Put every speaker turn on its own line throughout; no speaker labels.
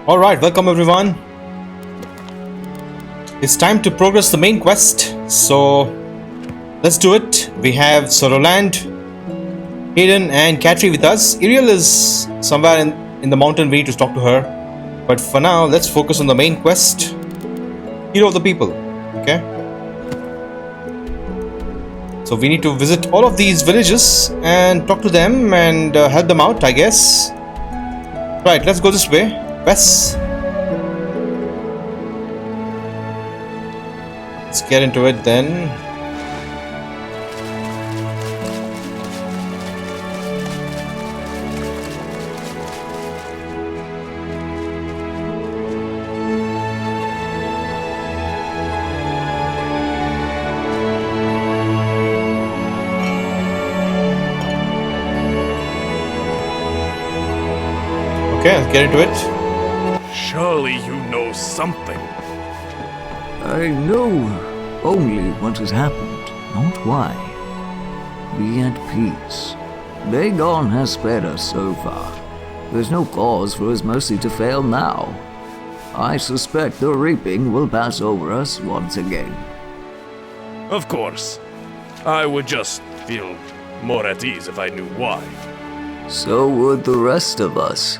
Alright, welcome everyone. It's time to progress the main quest. So, let's do it. We have Roland, Hayden and Katri with us. Iriel is somewhere in the mountain. We need to talk to her. But for now, let's focus on the main quest. Hero of the people. Okay? So we need to visit all of these villages and talk to them and help them out, I guess. Right, let's go this way. West. Let's get into it then. Okay, let's get into it.
Surely you know something.
I know only what has happened, not why. Be at peace. Dagon has spared us so far. There's no cause for his mercy to fail now. I suspect the reaping will pass over us once again.
Of course. I would just feel more at ease if I knew why.
So would the rest of us.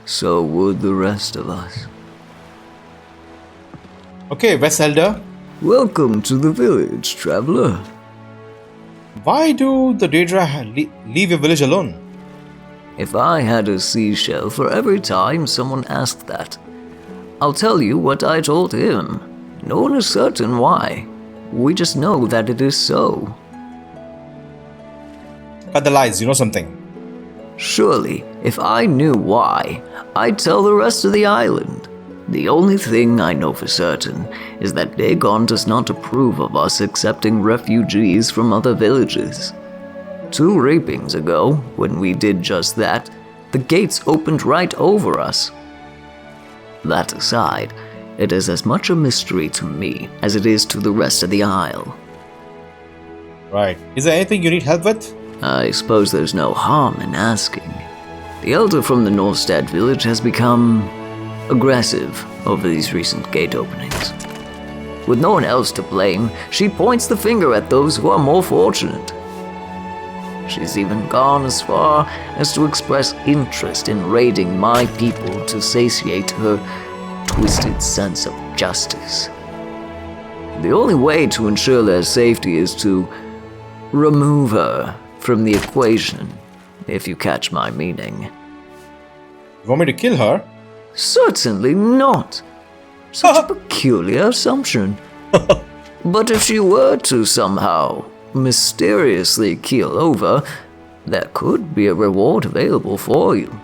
So would the rest of us.
Okay, West Elder.
Welcome to the village, traveler.
Why do the Daedric leave your village alone?
If I had a seashell for every time someone asked that, I'll tell you what I told him. No one is certain why. We just know that it is so.
Cut the lies, you know something.
Surely, if I knew why, I'd tell the rest of the island. The only thing I know for certain is that Dagon does not approve of us accepting refugees from other villages. 2 reapings ago, when we did just that, the gates opened right over us. That aside, it is as much a mystery to me as it is to the rest of the isle.
Right. Is there anything you need help with?
I suppose there's no harm in asking. The elder from the Norstead village has become aggressive over these recent gate openings. With no one else to blame, she points the finger at those who are more fortunate. She's even gone as far as to express interest in raiding my people to satiate her twisted sense of justice. The only way to ensure their safety is to remove her from the equation, if you catch my meaning.
You want me to kill her?
Certainly not. Such a peculiar assumption. But if she were to somehow mysteriously keel over, there could be a reward available for you.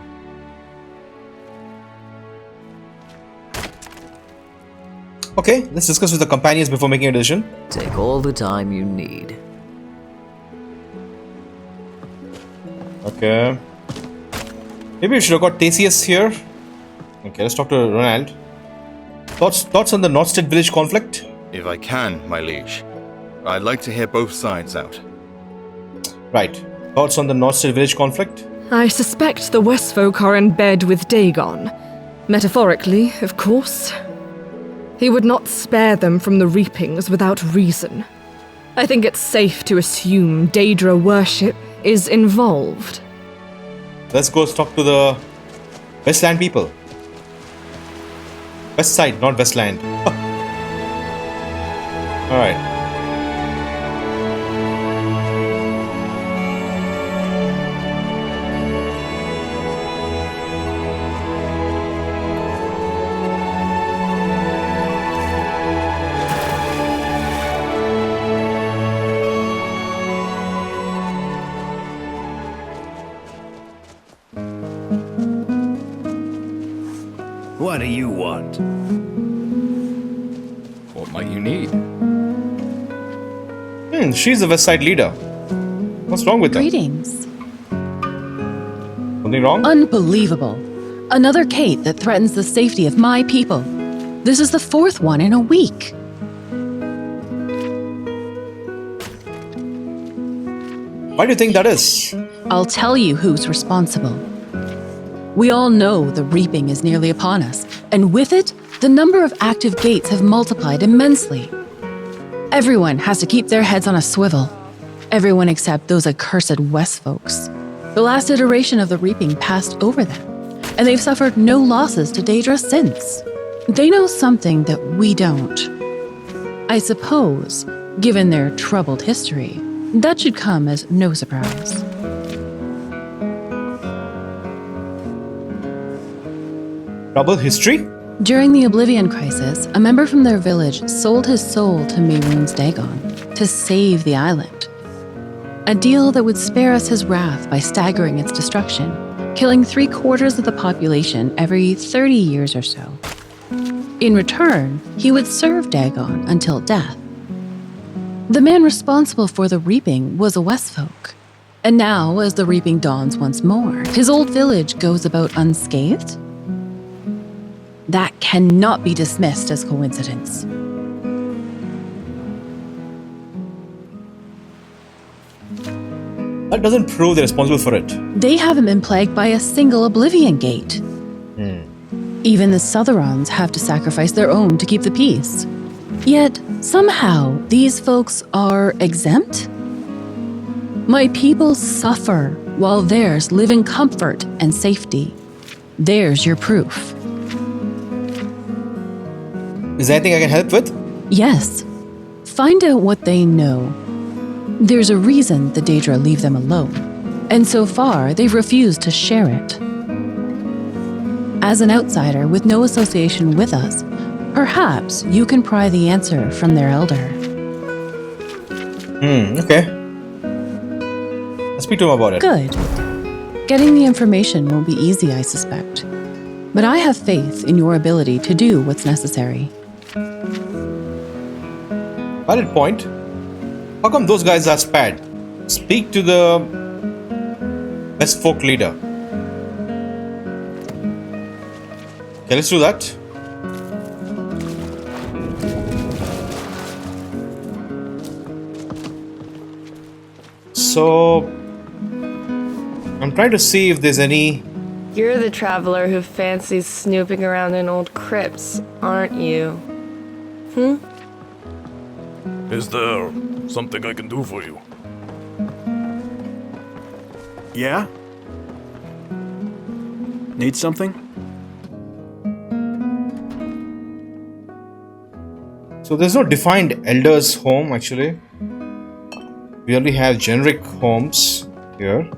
Okay, let's discuss with the companions before making a decision.
Take all the time you need.
Okay. Maybe we should have got Theseus here. Okay, let's talk to Ronald. Thoughts on the Norstead village conflict?
If I can, my liege. I'd like to hear both sides out.
Right. Thoughts on the Norstead village conflict?
I suspect the Westfolk are in bed with Dagon. Metaphorically, of course. He would not spare them from the reapings without reason. I think it's safe to assume Daedra worship is involved.
Let's go talk to the Westland people. West side, not Westland. Alright.
What do you want?
What might you need?
She's the West Side leader. What's wrong with her?
Greetings.
Something wrong?
Unbelievable. Another Kate that threatens the safety of my people. This is the 4th one in a week.
Why do you think that is?
I'll tell you who's responsible. We all know the reaping is nearly upon us, and with it, the number of active gates have multiplied immensely. Everyone has to keep their heads on a swivel. Everyone except those accursed West folks. The last iteration of the reaping passed over them, and they've suffered no losses to Daedra since. They know something that we don't. I suppose, given their troubled history, that should come as no surprise.
Troubled history?
During the Oblivion crisis, a member from their village sold his soul to Mehrunes Dagon to save the island. A deal that would spare us his wrath by staggering its destruction, killing 3/4 of the population every 30 years or so. In return, he would serve Dagon until death. The man responsible for the reaping was a Westfolk. And now, as the reaping dawns once more, his old village goes about unscathed? That cannot be dismissed as coincidence.
That doesn't prove they're responsible for it.
They haven't been plagued by a single Oblivion gate. Even the Southerons have to sacrifice their own to keep the peace. Yet, somehow, these folks are exempt? My people suffer, while theirs live in comfort and safety. There's your proof.
Is there anything I can help with?
Yes. Find out what they know. There's a reason the Daedra leave them alone, and so far they've refused to share it. As an outsider with no association with us, perhaps you can pry the answer from their elder.
Okay. I'll speak to him about it.
Good. Getting the information won't be easy, I suspect. But I have faith in your ability to do what's necessary.
Valid point. How come those guys are spared? Speak to the West Folk leader. Okay, let's do that. So, I'm trying to see if there's any...
You're the traveler who fancies snooping around in old crypts, aren't you?
Is there something I can do for you?
Yeah? Need something?
So there's no defined elder's home actually. We only have generic homes here.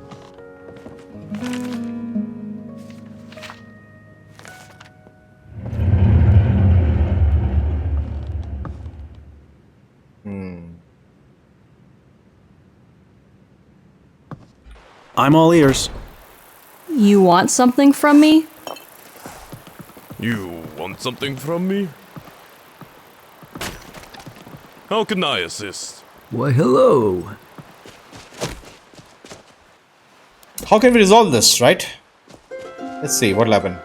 I'm all ears.
You want something from me?
You want something from me? How can I assist?
Why, hello.
How can we resolve this, right? Let's see what'll happen.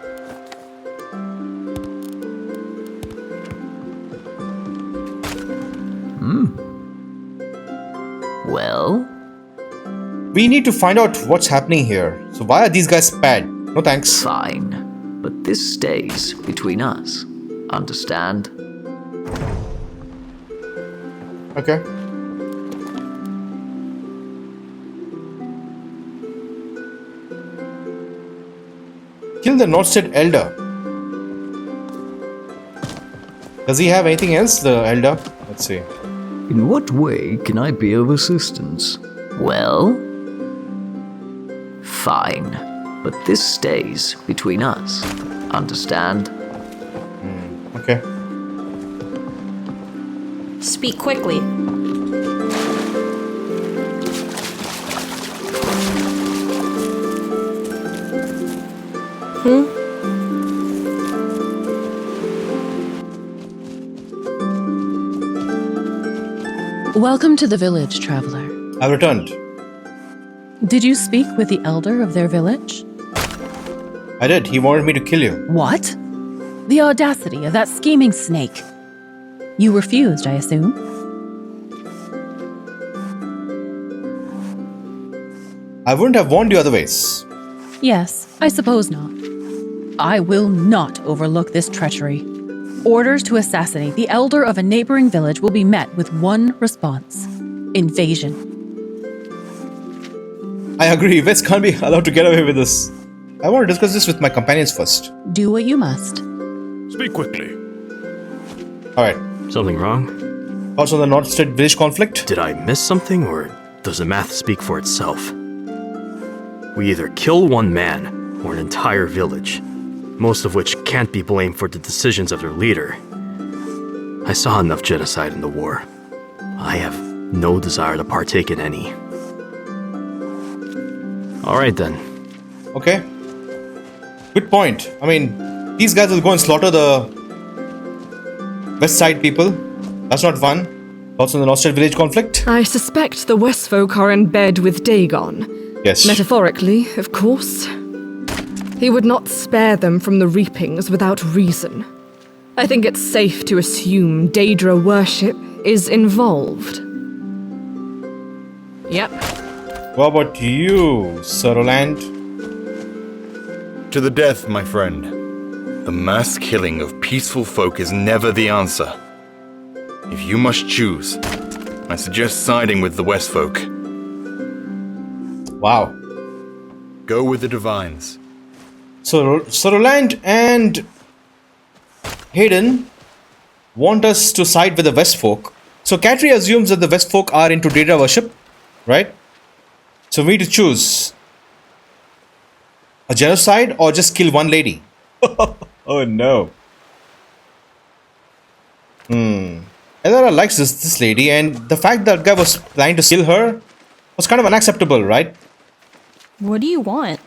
Well,
We need to find out what's happening here. So why are these guys spared? No thanks.
fine. But this stays between us. Understand?
Okay. Kill the Nordstead Elder. Does he have anything else, the Elder? Let's see.
In what way can I be of assistance? Well, fine. But this stays between us. Understand?
Okay.
Speak quickly.
Welcome to the village, traveler.
I've returned.
Did you speak with the elder of their village?
I did. He wanted me to kill you.
What? The audacity of that scheming snake. You refused, I assume?
I wouldn't have warned you otherwise.
Yes, I suppose not. I will not overlook this treachery. Orders to assassinate the elder of a neighboring village will be met with one response: invasion.
I agree. West can't be allowed to get away with this. I want to discuss this with my companions first.
Do what you must.
Speak quickly.
Alright.
Something wrong?
Also, the Nordstead village conflict.
Did I miss something, or does the math speak for itself? We either kill one man or an entire village, most of which can't be blamed for the decisions of their leader. I saw enough genocide in the war. I have no desire to partake in any. Alright then.
Okay. Good point. I mean, these guys will go and slaughter the west side people. That's not fun. Also, the Nordstead village conflict.
I suspect the Westfolk are in bed with Dagon.
Yes.
Metaphorically, of course. He would not spare them from the reapings without reason. I think it's safe to assume Daedra worship is involved. Yep.
What about you, Sir Roland?
To the death, my friend. The mass killing of peaceful folk is never the answer. If you must choose, I suggest siding with the Westfolk.
Wow.
Go with the Divines.
So, Sir Roland and Hayden want us to side with the Westfolk. So, Katri assumes that the Westfolk are into Daedra worship, right? So, we need to choose a genocide or just kill one lady. Oh no. Elara likes this lady, and the fact that guy was planning to kill her was kind of unacceptable, right?
What do you want?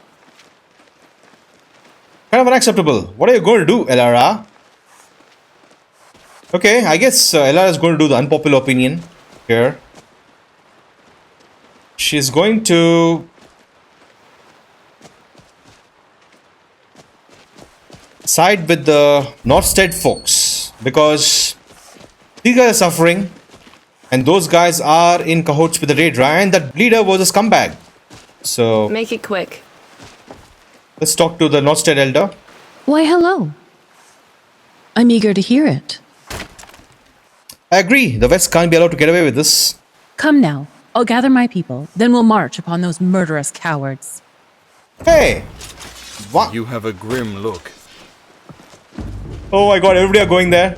Kind of unacceptable. What are you going to do, Elara? Okay, I guess Elara is going to do the unpopular opinion here. She's going to side with the Nordstead folks because these guys are suffering and those guys are in cahoots with the Daedra, and that leader was a scumbag. So
Make it quick.
let's talk to the Nordstead elder.
Why, hello. I'm eager to hear it.
I agree, the West can't be allowed to get away with this.
Come now. I'll gather my people, then we'll march upon those murderous cowards.
Hey! What?
You have a grim look.
Oh my god, everybody are going there.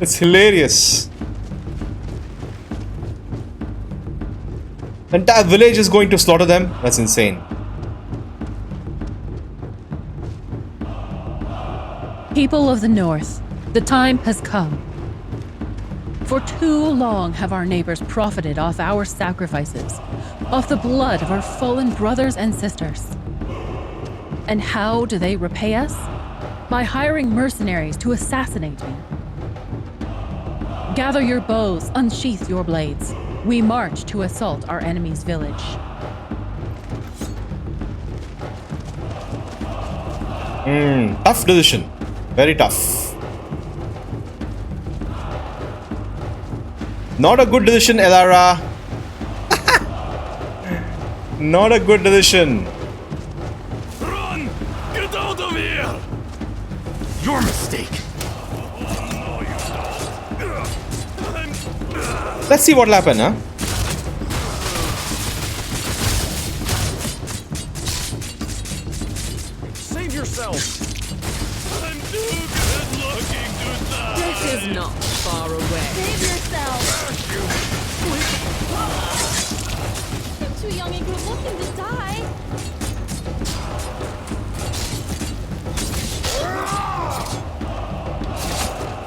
It's hilarious. The entire village is going to slaughter them. That's insane.
People of the North, the time has come. For too long have our neighbors profited off our sacrifices, off the blood of our fallen brothers and sisters. And how do they repay us? By hiring mercenaries to assassinate me. Gather your bows, unsheath your blades. We march to assault our enemy's village.
Tough decision. Very tough. Not a good decision, Elara. Not a good decision.
Run! Get out of here!
Your mistake.
No, you don't.
Let's see what'll happen, huh?
Save yourself! I'm too good looking to die!
Death is not far away.
Save yourself! You're too young and good looking to die.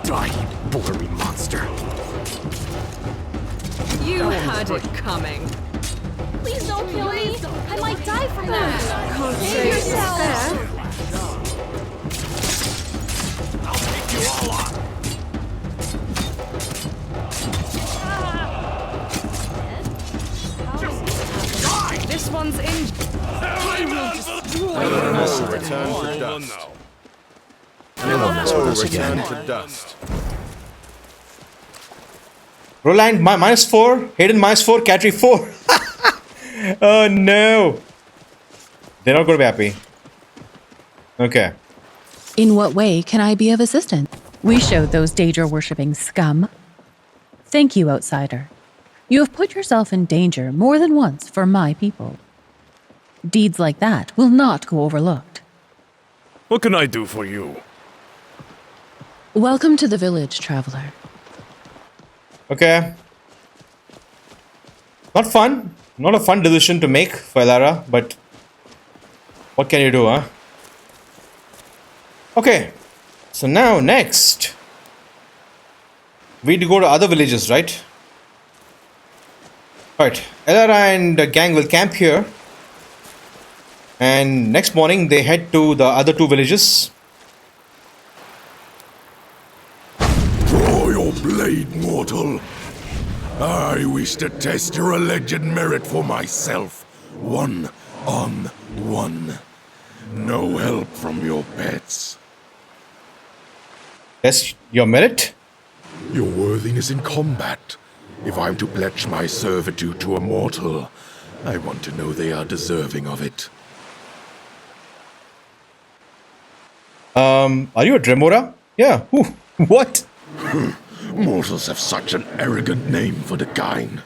Die, you blurry monster.
You had it coming.
Please don't kill me. I might die from that. Save yourself.
I'll take you all on!
This one's in.
Return to dust.
now.
They won't mess with us
Return
again.
to dust.
Roland -4, Hayden -4, Katri 4. Oh no. They're not going to be happy. Okay.
In what way can I be of assistance? We showed those Daedra worshipping scum. Thank you, outsider. You have put yourself in danger more than once for my people. Deeds like that will not go overlooked.
What can I do for you?
Welcome to the village, traveler.
Okay. Not fun. Not a fun decision to make for Elara, but what can you do, huh? Okay. So now, next. We need to go to other villages, right? Right. Elara and the gang will camp here. And next morning, they head to the other two villages.
Draw your blade, mortal. I wish to test your alleged merit for myself. 1-on-1. No help from your pets.
Test your merit?
Your worthiness in combat. If I'm to pledge my servitude to a mortal, I want to know they are deserving of it.
Are you a Dremora? Yeah. Who? What?
Mortals have such an arrogant name for the kind.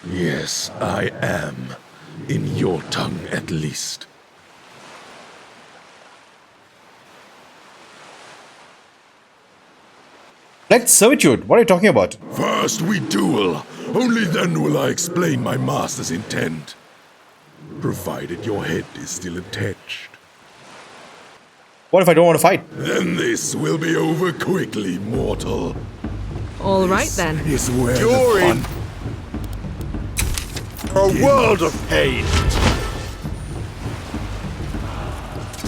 Yes, I am. In your tongue, at least.
Let's servitude. What are you talking about?
First we duel. Only then will I explain my master's intent. Provided your head is still attached.
What if I don't want to fight?
Then this will be over quickly, mortal.
All right then.
This is where
You're
the
in
fun...
a world of pain.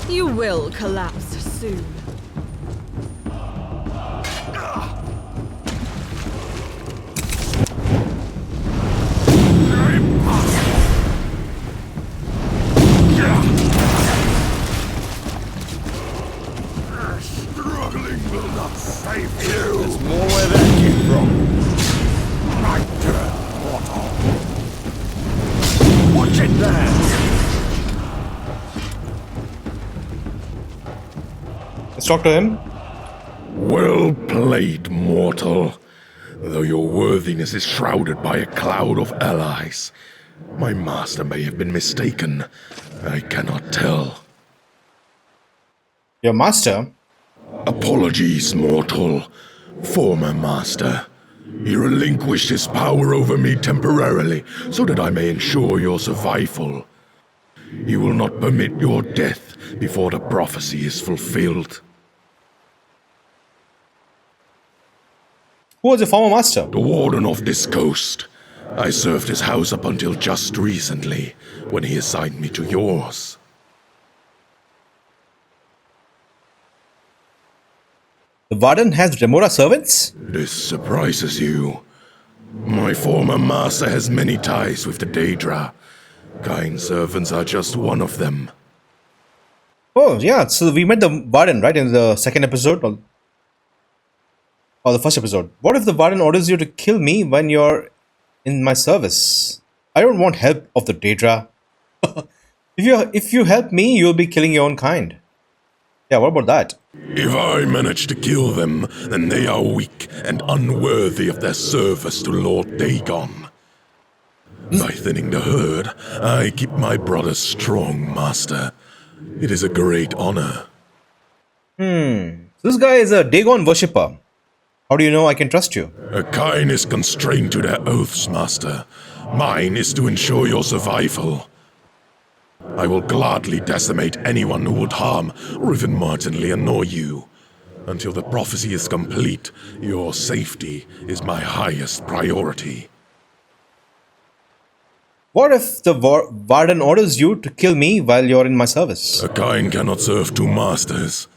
You will collapse soon.
Struggling will not save you.
There's more where that came from.
My turn, mortal.
Watch it there.
Let's talk to him.
Well played, mortal. Though your worthiness is shrouded by a cloud of allies, my master may have been mistaken. I cannot tell.
Your master?
Apologies, mortal. Former master. He relinquished his power over me temporarily so that I may ensure your survival. He will not permit your death before the prophecy is fulfilled.
Who was your former master?
The Warden of this coast. I served his house up until just recently, when he assigned me to yours.
The Warden has Remora servants?
This surprises you. My former master has many ties with the Daedra. Kind servants are just one of them.
Oh, yeah. So we met the Warden, right? In the second episode? Or the first episode. What if the Warden orders you to kill me when you're in my service? I don't want help of the Daedra. If you help me, you'll be killing your own kind. Yeah, what about that?
If I manage to kill them, then they are weak and unworthy of their service to Lord Dagon. By thinning the herd, I keep my brothers strong, master. It is a great honor.
This guy is a Dagon worshipper. How do you know I can trust you?
A kind is constrained to their oaths, master. Mine is to ensure your survival. I will gladly decimate anyone who would harm or even marginally annoy you. Until the prophecy is complete, your safety is my highest priority.
What if the Warden orders you to kill me while you're in my service?
A kind cannot serve two masters.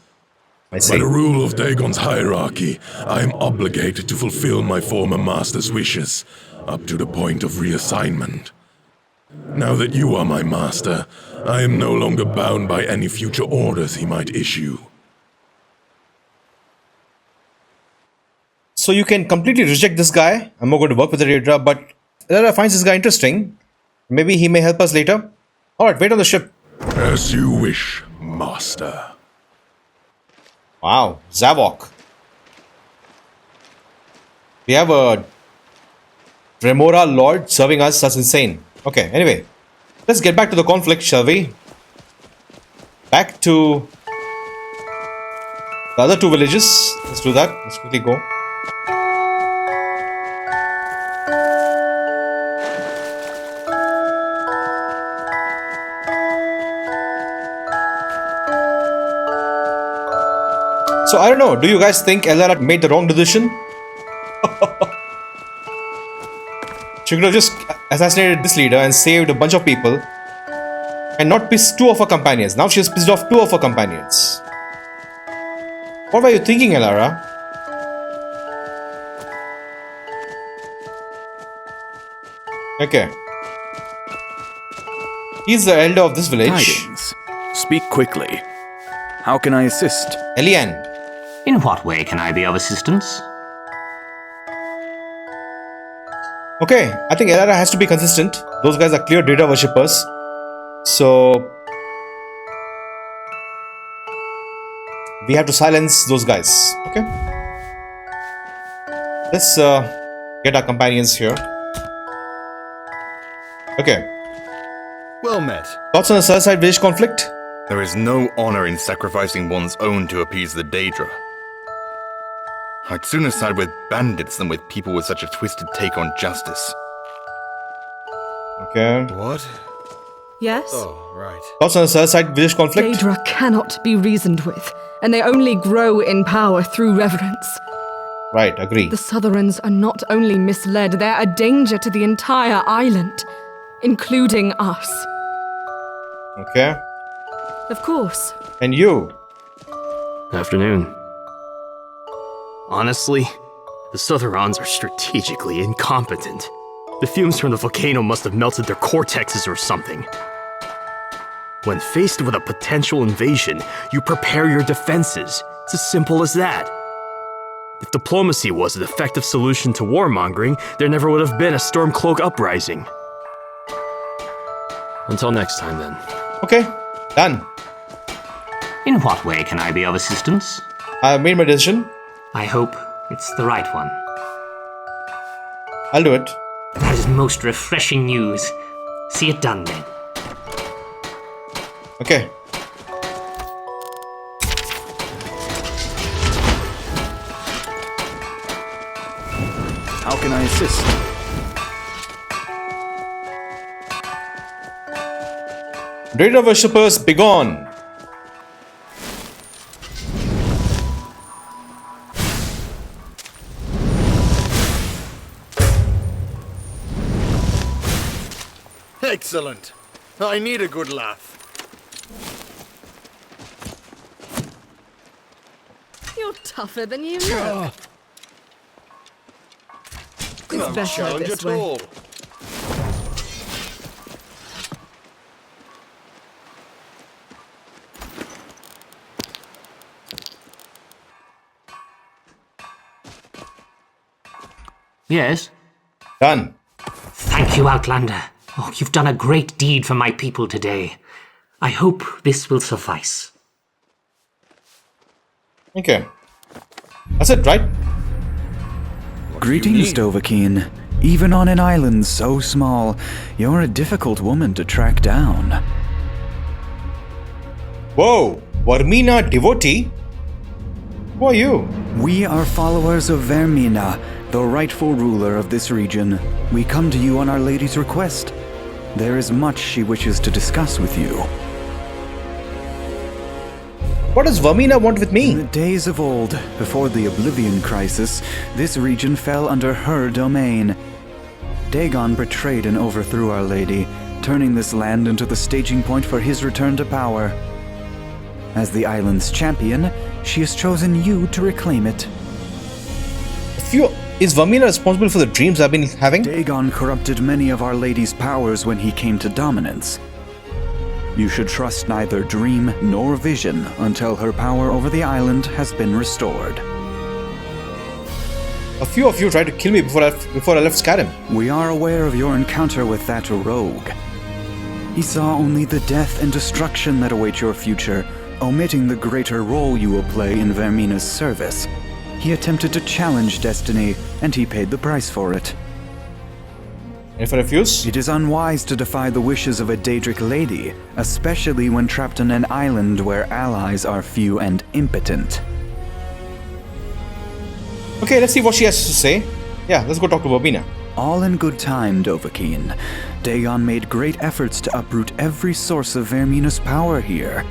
I see.
By the rule of Dagon's hierarchy, I am obligated to fulfill my former master's wishes, up to the point of reassignment. Now that you are my master, I am no longer bound by any future orders he might issue.
So you can completely reject this guy. I'm not going to work with the Daedra, but Elara finds this guy interesting. Maybe he may help us later. Alright, wait on the ship.
As you wish, master.
Wow, Zavok. We have a Remora Lord serving us. That's insane. Okay, anyway. Let's get back to the conflict, shall we? Back to the other two villages. Let's do that. Let's quickly go. So I don't know. Do you guys think Elara made the wrong decision? She could have just assassinated this leader and saved a bunch of people and not pissed two of her companions. Now she has pissed off two of her companions. What were you thinking, Elara? Okay. He's the elder of this village.
Tidings. Speak quickly. How can I assist?
Elian.
In what way can I be of assistance?
Okay, I think Elara has to be consistent. Those guys are clear data worshippers. So we have to silence those guys. Okay. Let's get our companions here. Okay.
Well met.
Thoughts on the Surfside village conflict?
There is no honor in sacrificing one's own to appease the Daedra. I'd sooner side with bandits than with people with such a twisted take on justice.
Okay.
What?
Yes?
Oh, right.
Thoughts on the Surfside village conflict?
Daedra cannot be reasoned with, and they only grow in power through reverence.
Right, agree.
The Southrons are not only misled, they're a danger to the entire island, including us.
Okay.
Of course.
And you?
Afternoon. Honestly, the Southrons are strategically incompetent. The fumes from the volcano must have melted their cortexes or something. When faced with a potential invasion, you prepare your defenses. It's as simple as that. If diplomacy was an effective solution to warmongering, there never would have been a Stormcloak uprising. Until next time, then.
Okay, done.
In what way can I be of assistance?
I made my decision.
I hope it's the right one.
I'll do it.
That is most refreshing news. See it done, then.
Okay.
How can I assist?
Data worshippers, begone!
Excellent. I need a good laugh.
You're tougher than you look. It's better this way.
Yes?
Done.
Thank you, Outlander. Oh, you've done a great deed for my people today. I hope this will suffice.
Okay. That's it, right?
Greetings, Dovahkiin. Even on an island so small, you're a difficult woman to track down.
Whoa! Vaermina Devotee? Who are you?
We are followers of Vaermina, the rightful ruler of this region. We come to you on Our Lady's request. There is much she wishes to discuss with you.
What does Vaermina want with me?
In the days of old, before the Oblivion crisis, this region fell under her domain. Dagon betrayed and overthrew Our Lady, turning this land into the staging point for his return to power. As the island's champion, she has chosen you to reclaim it.
Is Vaermina responsible for the dreams I've been having?
Dagon corrupted many of Our Lady's powers when he came to dominance. You should trust neither dream nor vision until her power over the island has been restored.
A few of you tried to kill me before I left Skyrim.
We are aware of your encounter with that rogue. He saw only the death and destruction that await your future, omitting the greater role you will play in Vaermina's service. He attempted to challenge destiny, and he paid the price for it.
If I refuse?
It is unwise to defy the wishes of a Daedric lady, especially when trapped on an island where allies are few and impotent.
Okay, let's see what she has to say. Yeah, let's go talk to Vaermina.
All in good time, Dovahkiin. Dagon made great efforts to uproot every source of Vaermina's power here.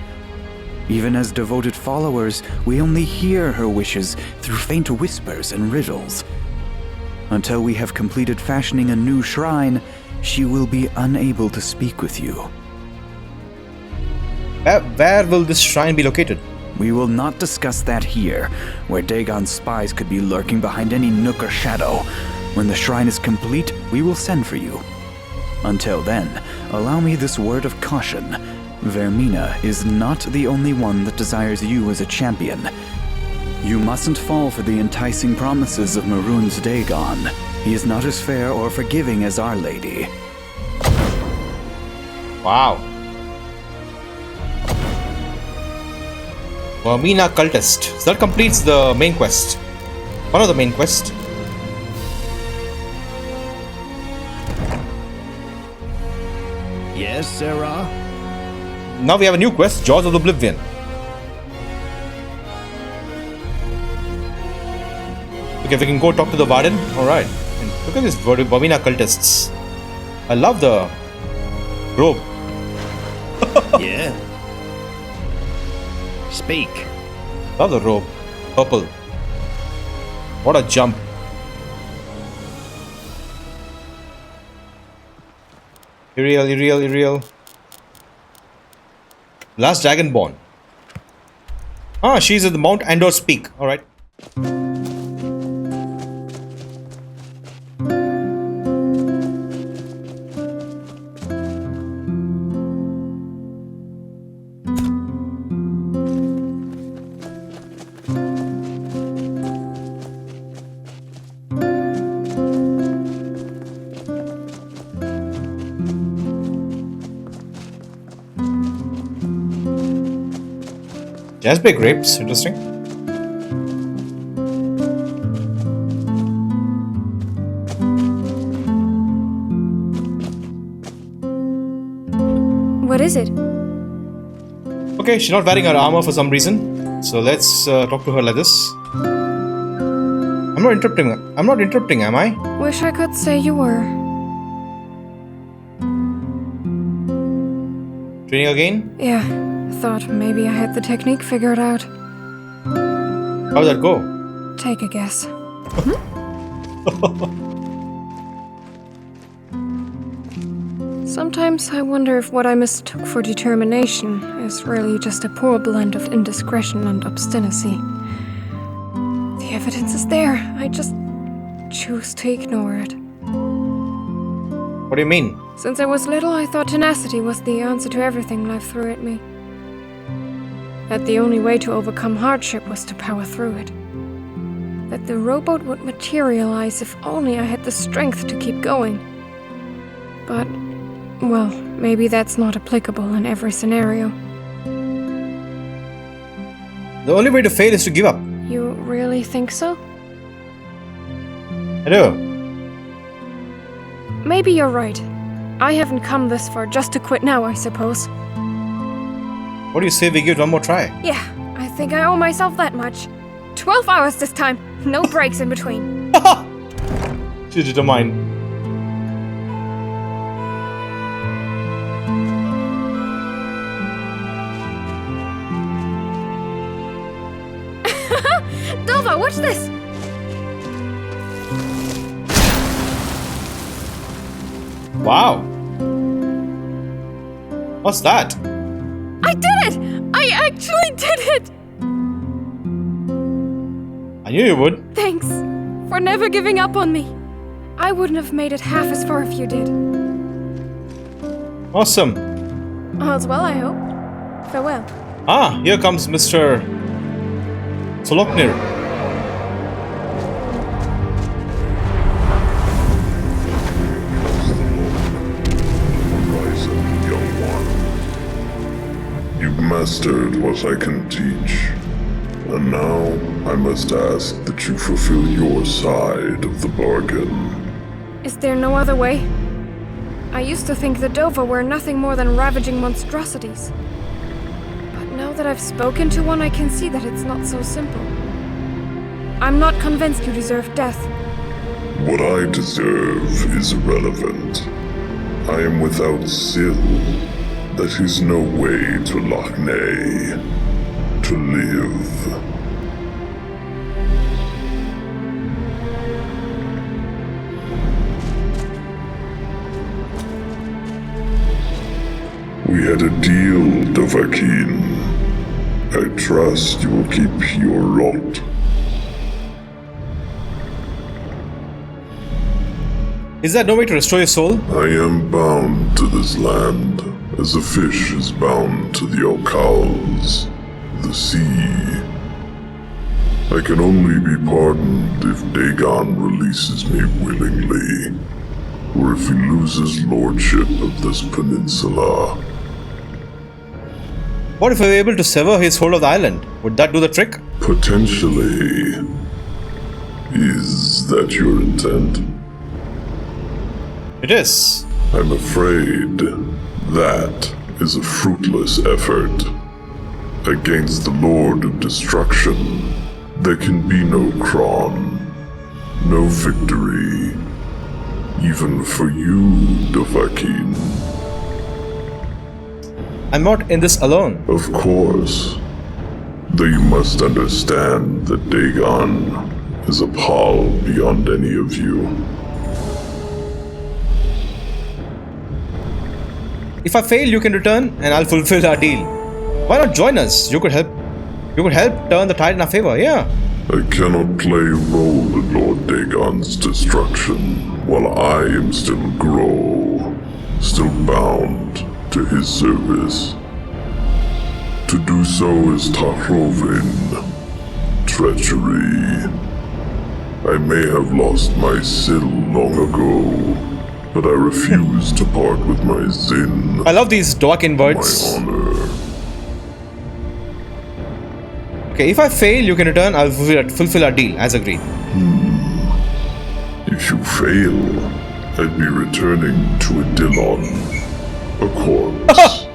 Even as devoted followers, we only hear her wishes through faint whispers and riddles. Until we have completed fashioning a new shrine, she will be unable to speak with you.
Where will this shrine be located?
We will not discuss that here, where Dagon's spies could be lurking behind any nook or shadow. When the shrine is complete, we will send for you. Until then, allow me this word of caution. Vaermina is not the only one that desires you as a champion. You mustn't fall for the enticing promises of Mehrunes Dagon. He is not as fair or forgiving as Our Lady.
Wow. Vaermina cultist. So that completes the main quest. One of the main quests.
Yes, Sarah?
Now we have a new quest, Jaws of Oblivion. Okay, we can go talk to the Warden. Alright. Look at these Vaermina cultists. I love the robe.
Yeah. Speak.
Love the robe. Purple. What a jump. Iriel. Last Dragonborn. Ah, she's at the Mount Andor's Peak. Alright. Jasper grapes, interesting.
What is it?
Okay, she's not wearing her armor for some reason. So let's talk to her like this. I'm not interrupting, am I?
Wish I could say you were.
Training again?
Yeah. Thought maybe I had the technique figured out.
How'd that go?
Take a guess. Sometimes I wonder if what I mistook for determination is really just a poor blend of indiscretion and obstinacy. The evidence is there. I just choose to ignore it.
What do you mean?
Since I was little, I thought tenacity was the answer to everything life threw at me. That the only way to overcome hardship was to power through it. That the rowboat would materialize if only I had the strength to keep going. But, well, maybe that's not applicable in every scenario.
The only way to fail is to give up.
You really think so?
I do.
Maybe you're right. I haven't come this far just to quit now, I suppose.
What do you say we give it one more try?
Yeah, I think I owe myself that much. 12 hours this time. No breaks in between.
She's determined.
Dova, watch this!
Wow. What's that?
I did it! I actually did it!
I knew you would.
Thanks for never giving up on me. I wouldn't have made it half as far if you did.
Awesome.
All's well, I hope. Farewell.
Ah, here comes Mr. Soloknir.
You've mastered what I can teach. And now I must ask that you fulfill your side of the bargain.
Is there no other way? I used to think the Dova were nothing more than ravaging monstrosities. But now that I've spoken to one, I can see that it's not so simple. I'm not convinced you deserve death.
What I deserve is irrelevant. I am without Syl. That is no way to Lochne. To live. We had a deal, Dovahkiin. I trust you will keep your lot.
Is there no way to restore your soul?
I am bound to this land, as a fish is bound to the Alcals, the sea. I can only be pardoned if Dagon releases me willingly, or if he loses lordship of this peninsula.
What if we were able to sever his hold of the island? Would that do the trick?
Potentially. Is that your intent?
It is.
I'm afraid that is a fruitless effort. Against the Lord of Destruction, there can be no Kron, no victory, even for you, Dovahkiin.
I'm not in this alone.
Of course. Though you must understand that Dagon is a pall beyond any of you.
If I fail, you can return and I'll fulfill our deal. Why not join us? You could help turn the tide in our favor, yeah.
I cannot play a role in Lord Dagon's destruction while I am still Grow, still bound to his service. To do so is Tahrovin, treachery. I may have lost my Syl long ago, but I refuse to part with my Zin.
I love these Dovahkiin words.
My honor.
Okay, if I fail, you can return. I'll fulfill our deal, as agreed.
If you fail, I'd be returning to a Dillon, a corpse.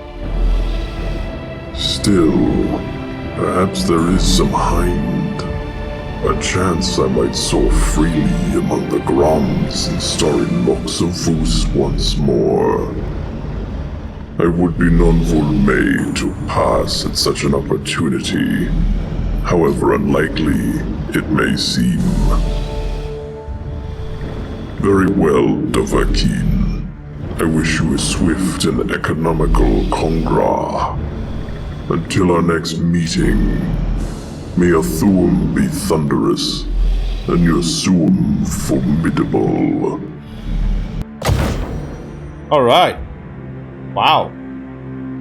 Still, perhaps there is some hind. A chance I might soar freely among the grounds and starry nooks of Vus once more. I would be non-volme to pass at such an opportunity, however unlikely it may seem. Very well, Dovahkiin. I wish you a swift and economical congra. Until our next meeting, may your Thuum be thunderous, and your Suum formidable.
Alright. Wow.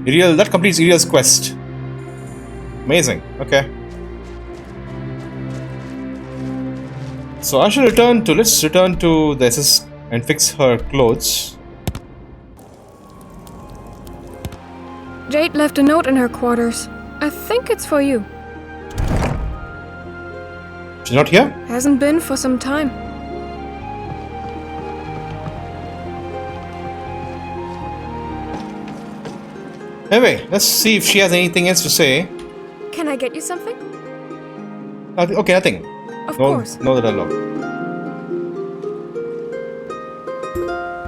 Iriel, that completes Iriel's quest. Amazing. Okay. So I should let's return to the SS and fix her clothes.
Jade left a note in her quarters. I think it's for you.
She's not here?
Hasn't been for some time.
Anyway, let's see if she has anything else to say.
Can I get you something?
Okay, nothing.
Of course.
No dialogue.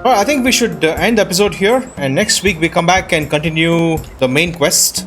Alright, I think we should end the episode here, and next week we come back and continue the main quest.